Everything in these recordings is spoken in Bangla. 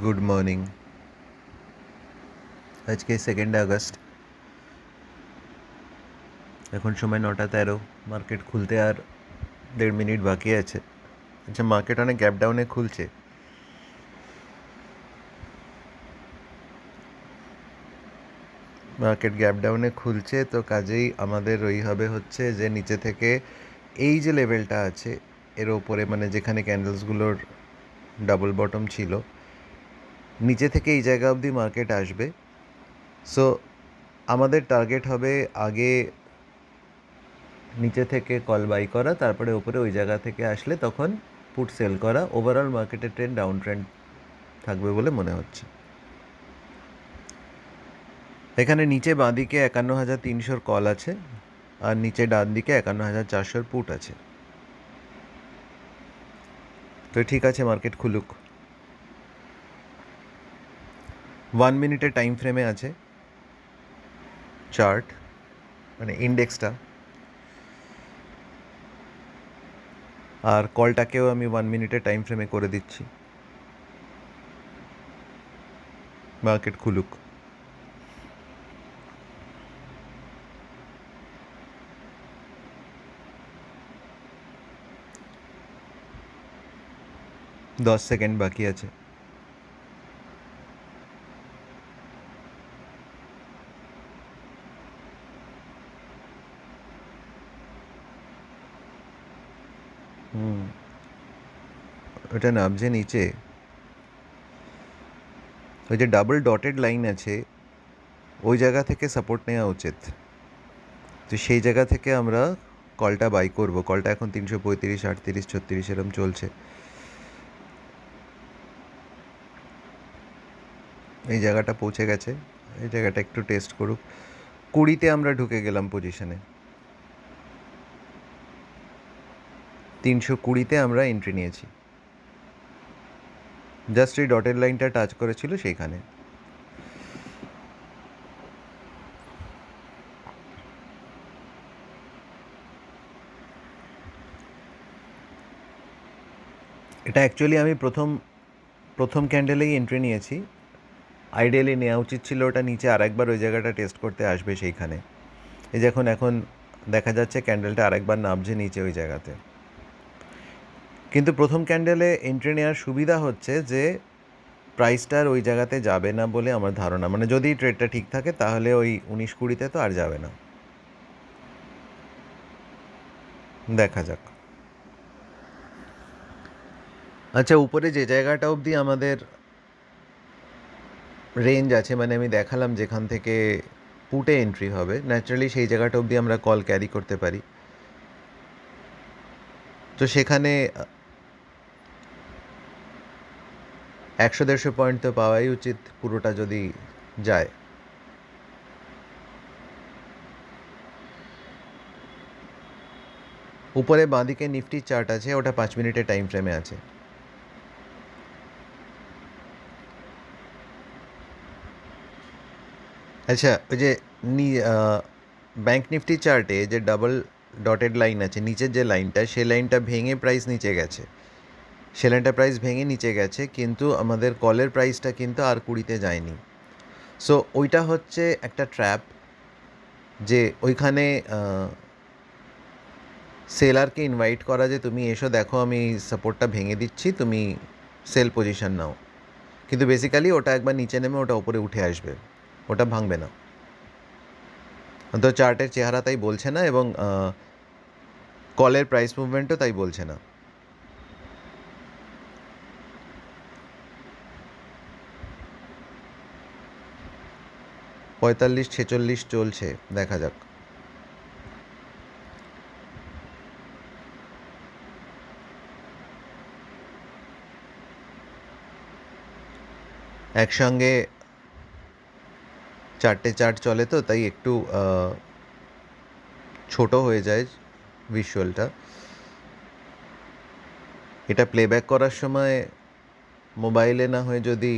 Good morning. আজকে 2 আগস্ট। এখন সময় 9:13। মার্কেট খুলতে আর 1.5 মিনিট বাকি আছে। আচ্ছা, মার্কেট অনেক গ্যাপ ডাউনে খুলছে। মার্কেট গ্যাপ ডাউনে খুলছে, তো কাজেই আমাদের হচ্ছে যে নিচে থেকে এই যে লেভেলটা আছে এর ওপরে, মানে যেখানে ক্যান্ডেলসগুলোর ডাবল বটম ছিল, নিচে থেকে এই জায়গা অবধি মার্কেট আসবে। সো আমাদের টার্গেট হবে আগে নিচে থেকে কল বাই করা, তারপরে ওপরে ওই জায়গা থেকে আসলে তখন পুট সেল করা। ওভারঅল মার্কেটের ট্রেন্ড ডাউন ট্রেন্ড থাকবে বলে মনে হচ্ছে। এখানে নিচে বাঁদিকে 51,300 কল আছে, আর নিচে ডান দিকে 51,400 পুট আছে। তো ঠিক আছে, মার্কেট খুলুক। 1 মিনিটের টাইম ফ্রেমে আছে চার্ট, মানে ইন্ডেক্সটা। আর কলটাকেও আমি 1 মিনিটের টাইম ফ্রেমে করে দিচ্ছি। মার্কেট খুলুক। দশ সেকেন্ড বাকি আছে। ওটা নামছে নিচে। ওই যে ডাবল ডটেড লাইন আছে, ওই জায়গা থেকে সাপোর্ট নেওয়া উচিত। তো সেই জায়গা থেকে আমরা কলটা বাই করব। কলটা এখন 335, 38, 36 এরম চলছে। এই জায়গাটা পৌঁছে গেছে, এই জায়গাটা একটু টেস্ট করুক। 20-তে আমরা ঢুকে গেলাম পজিশনে। 320-তে আমরা এন্ট্রি নিয়েছি। জাস্ট এই ডটেড লাইনটা টাচ করেছিল সেইখানে। এটা অ্যাকচুয়ালি আমি প্রথম ক্যান্ডেলেই এন্ট্রি নিয়েছি। আইডিয়ালি নেওয়া উচিত ছিল ওটা নিচে আরেকবার ওই জায়গাটা টেস্ট করতে আসবে সেইখানে। এই যখন এখন দেখা যাচ্ছে ক্যান্ডেলটা আরেকবার নামছে নিচে ওই জায়গাতে। কিন্তু প্রথম ক্যান্ডেলে এন্ট্রি নেওয়ার সুবিধা হচ্ছে যে প্রাইসটার ওই জায়গাতে যাবে না বলে আমার ধারণা। মানে যদি ট্রেডটা ঠিক থাকে তাহলে ওই 19-20-তে তো আর যাবে না। দেখা যাক। আচ্ছা, উপরে যে জায়গাটা অবধি আমাদের রেঞ্জ আছে, মানে আমি দেখালাম যেখান থেকে পুটে এন্ট্রি হবে, ন্যাচারালি সেই জায়গাটা অবধি আমরা কল ক্যারি করতে পারি। তো সেখানে 100-150 পয়েন্ট তো পাওয়াই উচিত পুরোটা যদি যায়। উপরে বাঁদিকে নিফটি চার্ট আছে, ওটা 5 মিনিটের টাইম ফ্রেমে আছে। আচ্ছা, ওই যে ব্যাঙ্ক নিফটি চার্টে যে ডাবল ডটেড লাইন আছে, নিচের যে লাইনটা, সেই লাইনটা ভেঙে প্রাইস নিচে গেছে। সে লাইনটা প্রাইস ভেঙে নিচে গেছে, কিন্তু আমাদের কলের প্রাইসটা কিন্তু আর 20-তে যায়নি। সো ওইটা হচ্ছে একটা ট্র্যাপ, যে ওইখানে সেলারকে ইনভাইট করা যে তুমি এসো, দেখো আমি সাপোর্টটা ভেঙে দিচ্ছি, তুমি সেল পজিশন নাও। কিন্তু বেসিক্যালি ওটা একবার নিচে নেমে ওটা উপরে উঠে আসবে, ওটা ভাঙবে না। তো চার্টের চেহারা তাই বলছে না, এবং কলের প্রাইস মুভমেন্টও তাই বলছে না। পঁয়তাল্লিশ 46 চলছে, দেখা যাক। একসঙ্গে চারটে চার্ট চলে, তো তাই একটু ছোট হয়ে যায় ভিজুয়ালটা। এটা প্লেব্যাক করার সময় মোবাইলে না হয়ে যদি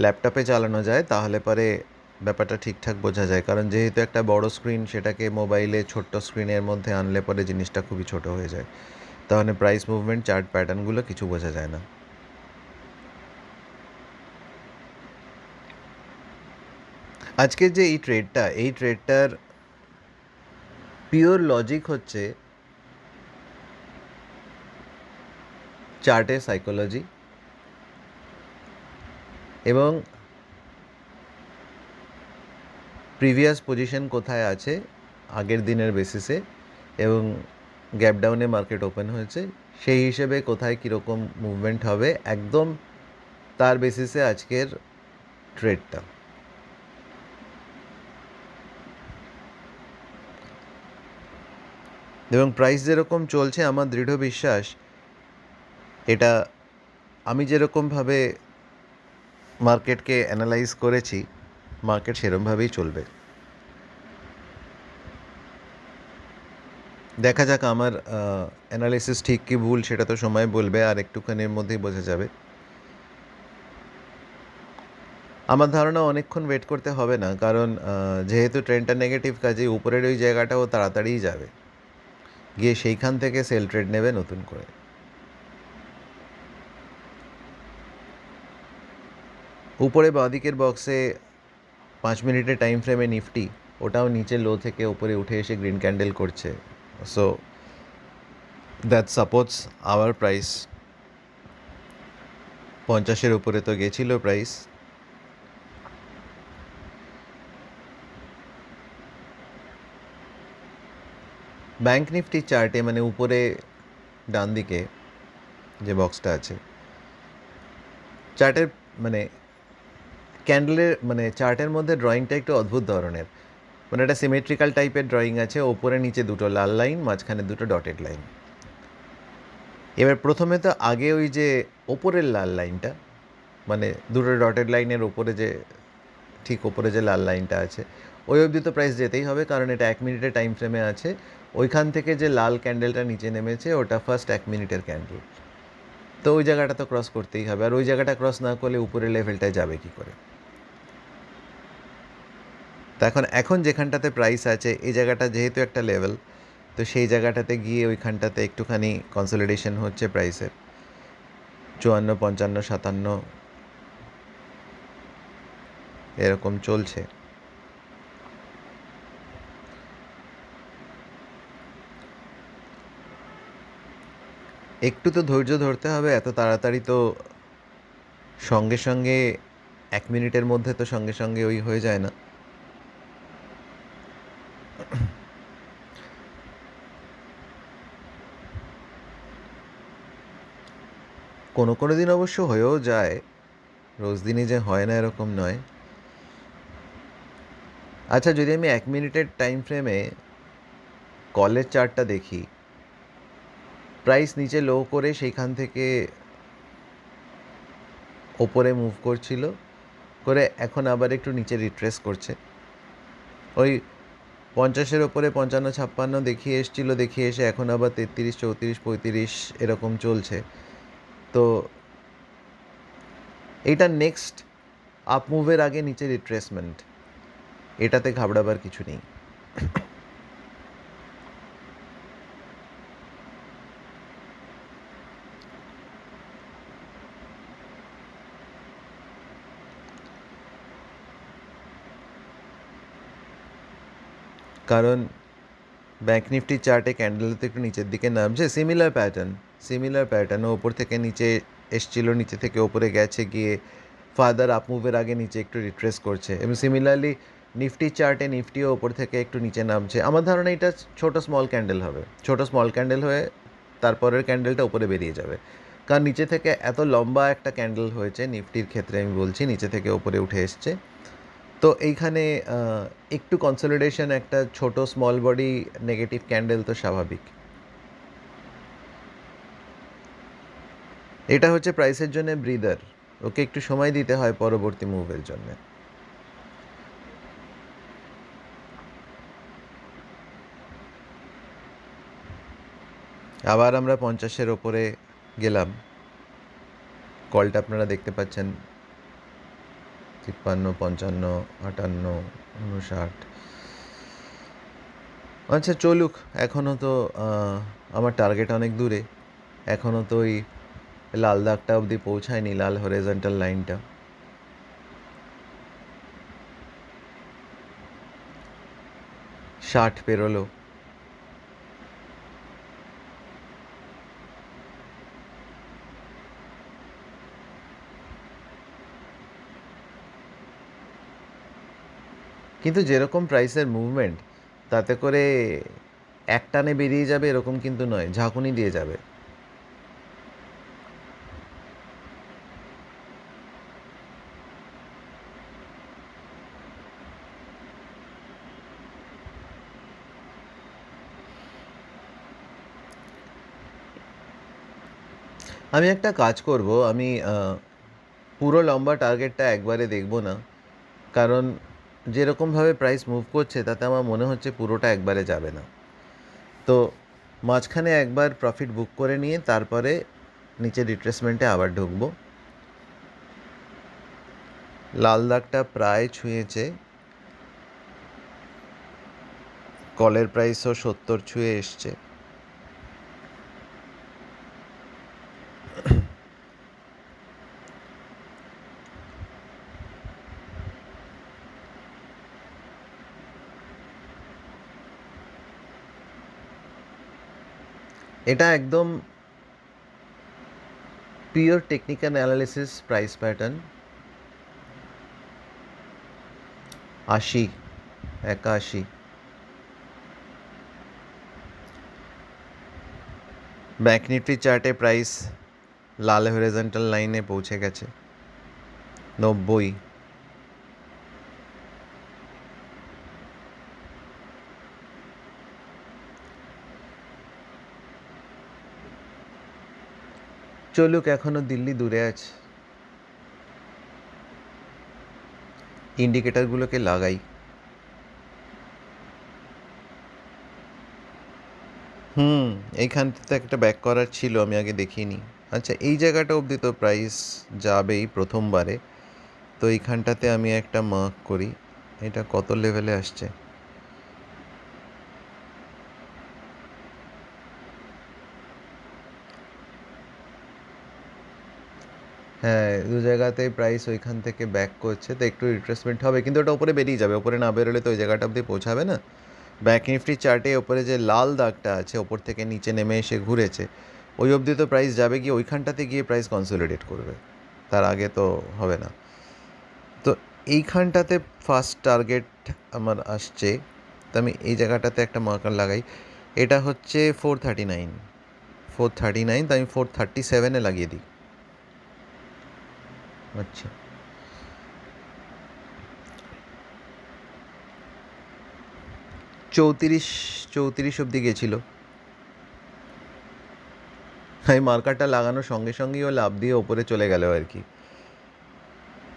ল্যাপটপে চালানো যায় তাহলে পরে ব্যাপারটা ঠিকঠাক বোঝা যায়, কারণ যেহেতু একটা বড় স্ক্রিন, সেটাকে মোবাইলে ছোট্ট স্ক্রিনের মধ্যে আনলে পরে জিনিসটা খুবই ছোট হয়ে যায়। তাহলে প্রাইস মুভমেন্ট, চার্ট প্যাটার্নগুলো কিছু বোঝা যায় না। আজকের যে এই ট্রেডটার পিওর লজিক হচ্ছে চার্টের সাইকোলজি এবং প্রিভিয়াস পজিশন কোথায় আছে আগের দিনের বেসিসে এবং গ্যাপ ডাউনে মার্কেট ওপেন হয়েছে সেই হিসেবে কোথায় কীরকম মুভমেন্ট হবে একদম তার বেসিসে আজকের ট্রেডটা। এবং প্রাইস যেরকম চলছে আমার দৃঢ় বিশ্বাস এটা আমি যেরকমভাবে মার্কেটকে অ্যানালাইজ করেছি মার্কেট সেরকমভাবেই চলবে। দেখা যাক আমার অ্যানালিসিস ঠিক কি ভুল সেটা তো সময় বলবে, আর একটুখানির মধ্যেই বোঝা যাবে। আমার ধারণা অনেকক্ষণ ওয়েট করতে হবে না, কারণ যেহেতু ট্রেন্ডটা নেগেটিভ কাজেই উপরের ওই জায়গাটাও তাড়াতাড়িই যাবে, গিয়ে সেইখান থেকে সেল ট্রেড নেবে নতুন করে। উপরে বাঁদিকের বক্সে 5 মিনিটের টাইম ফ্রেমে নিফটি ওটাও নিচে লো থেকে উপরে উঠে এসে গ্রিন ক্যান্ডেল করছে, so that supports our price. 50-এর উপরে তো গেছিল প্রাইস। ব্যাঙ্ক নিফটি চার্টে মানে উপরে ডান দিকে যে বক্সটা আছে চার্টের মানে ক্যান্ডেলের মানে চার্টের মধ্যে ড্রয়িংটা একটু অদ্ভুত ধরনের, মানে একটা সিমেট্রিক্যাল টাইপের ড্রয়িং আছে, ওপরে নিচে দুটো লাল লাইন, মাঝখানে দুটো ডটেড লাইন। এবার প্রথমে তো আগে ওই যে ওপরের লাল লাইনটা মানে দুটো ডটেড লাইনের ওপরে যে ঠিক ওপরে যে লাল লাইনটা আছে ওই অবধি তো প্রাইস যেতেই হবে, কারণ এটা 1 মিনিটের টাইম ফ্রেমে আছে। ওইখান থেকে যে লাল ক্যান্ডেলটা নিচে নেমেছে ওটা ফার্স্ট 1 মিনিটের ক্যান্ডেল, তো ওই জায়গাটা তো ক্রস করতেই হবে, আর ওই জায়গাটা ক্রস না করলে উপরের লেভেলটায় যাবে কী করে। তো এখন যেখানটাতে প্রাইস আছে এই জায়গাটা যেহেতু একটা লেভেল, তো সেই জায়গাটাতে গিয়ে ওইখানটাতে একটুখানি কনসলিডেশন হচ্ছে প্রাইসের 54, 55, 57 এরকম চলছে। একটু তো ধৈর্য ধরতে হবে, এত তাড়াতাড়ি তো সঙ্গে সঙ্গে 1 মিনিটের মধ্যে তো সঙ্গে সঙ্গে ওই হয়ে যায় না। কোনো কোনো দিন অবশ্য হয়েও যায়, রোজ দিনই যে হয় না এরকম নয়। আচ্ছা, যদি আমি 1 মিনিটের টাইম ফ্রেমে কলের চার্টটা দেখি, প্রাইস নিচে লো করে সেইখান থেকে ওপরে মুভ করছিল করে এখন আবার একটু নিচে রিট্রেস করছে, ওই 50-এর ওপরে 55, 56 দেখিয়ে এসে এখন আবার 33, 34, 35 এরকম চলছে। তো এইটা নেক্সট আপ মুভের আগে নিচে রিট্রেসমেন্ট, এটাতে ঘাবড়াবার কিছু নেই। কারণ ব্যাঙ্ক নিফটি চার্টে ক্যান্ডেল তো একটু নিচের দিকে নামছে, সিমিলার প্যাটার্ন ওপর থেকে নিচে এসছিল, নিচে থেকে ওপরে গেছে, গিয়ে ফার্দার আপ মুভের আগে নিচে একটু রিট্রেস করছে, এবং সিমিলারলি নিফটি চার্টে নিফটিও ওপর থেকে একটু নিচে নামছে। আমার ধারণা এটা ছোটো স্মল ক্যান্ডেল হয়ে তারপরের ক্যান্ডেলটা উপরে বেরিয়ে যাবে, কারণ নিচে থেকে এত লম্বা একটা ক্যান্ডেল হয়েছে নিফটির ক্ষেত্রে, আমি বলছি নিচে থেকে ওপরে উঠে এসছে, তো এইখানে একটু কনসলিডেশন, একটা ছোট স্মল বডি নেগেটিভ ক্যান্ডেল তো স্বাভাবিক। এটা হচ্ছে প্রাইসের জন্য ব্রিদার, ওকে একটু সময় দিতে হয় পরবর্তী মুভের জন্য। আবার আমরা 50-এর ওপরে গেলাম, কলটা আপনারা দেখতে পাচ্ছেন 53, 55, 58, 59। আচ্ছা চলুক, এখনও তো আমার টার্গেট অনেক দূরে, এখনও তো ওই লাল দাগটা অবধি পৌঁছায়নি, লাল হরিজন্টাল লাইনটা। 60 পেরোলো। কিন্তু যেরকম প্রাইসের মুভমেন্ট, তাতে করে একটানে বেরিয়ে যাবে এরকম কিন্তু নয়, ঝাঁকুনি দিয়ে যাবে। আমি একটা কাজ করব, আমি পুরো লম্বা টার্গেটটা একবারে দেখব না, কারণ যেরকমভাবে প্রাইস মুভ করছে তাতে আমার মনে হচ্ছে পুরোটা একবারে যাবে না। তো মাঝখানে একবার প্রফিট বুক করে নিয়ে তারপরে নিচে রিট্রেসমেন্টে আবার ঢুকবো। লাল দাগটা প্রায় ছুঁয়েছে, কলের প্রাইসও 70 ছুঁয়ে এসছে। এটা একদম pure technical analysis price pattern. 80, 81। Bank Nifty চার্টে প্রাইস লাল হরিজন্টাল লাইনে পৌঁছে গেছে 90। চলুক, এখনো দিল্লি দূরে আছে, ইন্ডিকেটারগুলোকে লাগাই। এইখানটাতে একটা ব্যাক করার ছিল, আমি আগে দেখিনি। আচ্ছা, এই জায়গাটা অবধি তো প্রাইস যাবেই প্রথমবারে, তো এইখানটাতে আমি একটা মার্ক করি। এটা কত লেভেলে আসছে? হ্যাঁ, দু জায়গাতেই প্রাইস ওইখান থেকে ব্যাক করছে, তো একটু রিট্রেসমেন্ট হবে, কিন্তু ওটা ওপরে বেরিয়ে যাবে। ওপরে না বেরোলে তো ওই জায়গাটা অবধি পৌঁছাবে না। ব্যাংক নিফটি চার্টে ওপরে যে লাল দাগটা আছে, ওপর থেকে নিচে নেমে এসে ঘুরেছে, ওই অবধি তো প্রাইস যাবে, গিয়ে ওইখানটাতে গিয়ে প্রাইস কনসোলিডেট করবে, তার আগে তো হবে না। তো এইখানটাতে ফার্স্ট টার্গেট আমার আসছে, তো আমি এই জায়গাটাতে একটা মার্কার লাগাই। এটা হচ্ছে 439, 439, তো আমি 437-এ লাগিয়ে দিই। আচ্ছা, 34 অবধি গেছিলো। আমি মার্কারটা লাগানোর সঙ্গে সঙ্গেই ও লাফ দিয়ে ওপরে চলে গেল আর কি।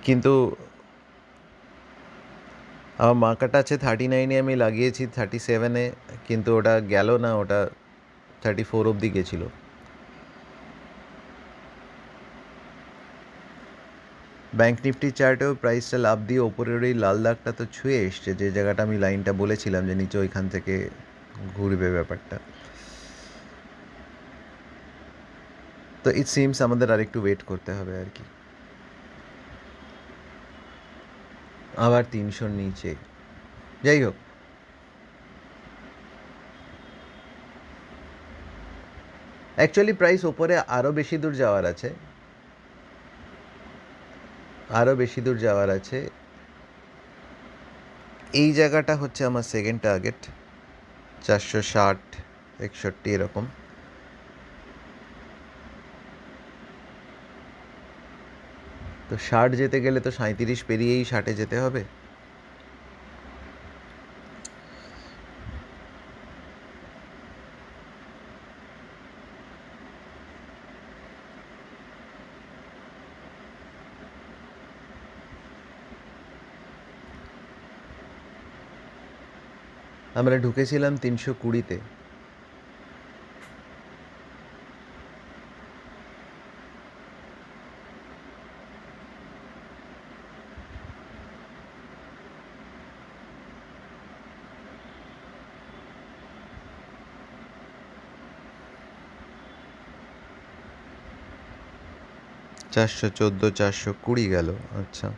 কিন্তু আমার মার্কারটা আছে 39-এ, আমি লাগিয়েছি 37-এ, কিন্তু ওটা গেল না, ওটা 34 অবধি গেছিলো। ব্যাংক নিফটি চার্টেও প্রাইসটা লাফ দিয়ে ওপরের ওই লাল দাগটা তো ছুঁয়ে এসছে, যে জায়গাটা আমি লাইনটা বলেছিলাম যে নিচে ওইখান থেকে ঘুরবে ব্যাপারটা। তো ইট সিমস আমাদের আর একটু ওয়েট করতে হবে আর কি। আবার 300-র নিচে, যাই হোক। অ্যাকচুয়ালি প্রাইস ওপরে আরও বেশি দূর যাওয়ার আছে, আরও বেশি দূর যাওয়ার আছে। এই জায়গাটা হচ্ছে আমার সেকেন্ড টার্গেট, 460, 61 এরকম। তো 60 যেতে গেলে তো 37 পেরিয়েই 60-এ যেতে হবে। আমরা ঢুকেছিলাম 320-তে। চারশো 14, 420 গেল। আচ্ছা,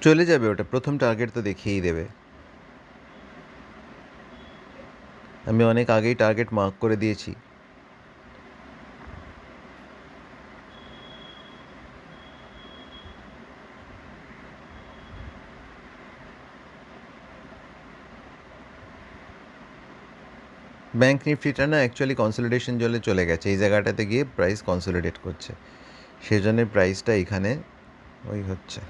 চলে যাবে, ওটা প্রথম টার্গেট তো দেখিয়েই দেবে। আমি অনেক আগেই টার্গেট মার্ক করে দিয়েছি। ব্যাঙ্ক নিফটিটা না অ্যাকচুয়ালি কনসলিডেশন জলে চলে গেছে, এই জায়গাটাতে গিয়ে প্রাইস কনসলিডেট করছে, সেজন্য প্রাইসটা এখানে ওই হচ্ছে।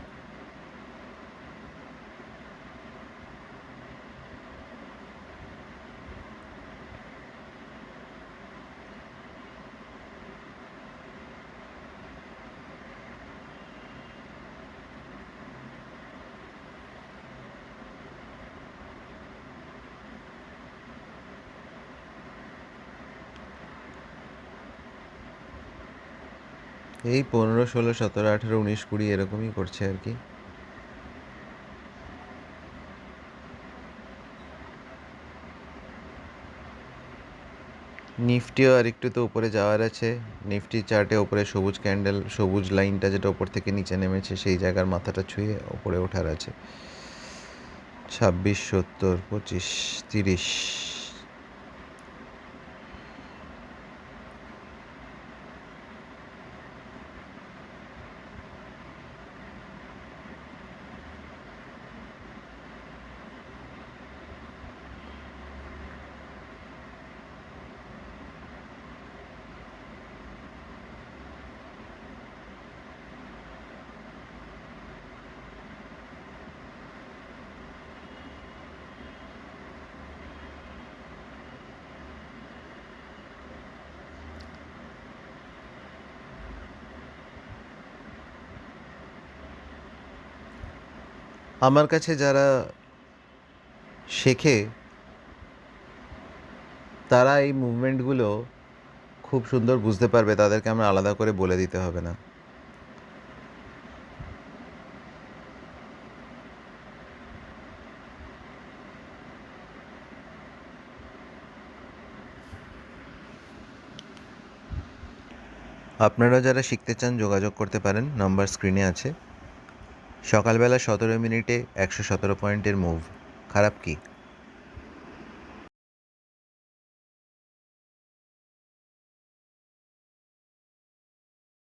এই 15, 16, 17, 18, 19, 20 এরকমই করছে আর কি। নিফটিও আর একটু তো উপরে যাওয়ার আছে। নিফটি চার্টে উপরে সবুজ ক্যান্ডেল, সবুজ লাইনটা যেটা ওপর থেকে নিচে নেমেছে সেই জায়গার মাথাটা ছুঁয়ে ওপরে ওঠার আছে। 26, 70, 25, 30। আমার কাছে যারা শেখে তারা এই মুভমেন্টগুলো খুব সুন্দর বুঝতে পারবে, তাদেরকে আমরা আলাদা করে বলে দিতে হবে না। আপনারা যারা শিখতে চান যোগাযোগ করতে পারেন, নাম্বার স্ক্রিনে আছে। সকালবেলা 17 মিনিটে 117 পয়েন্টের মুভ, খারাপ কি?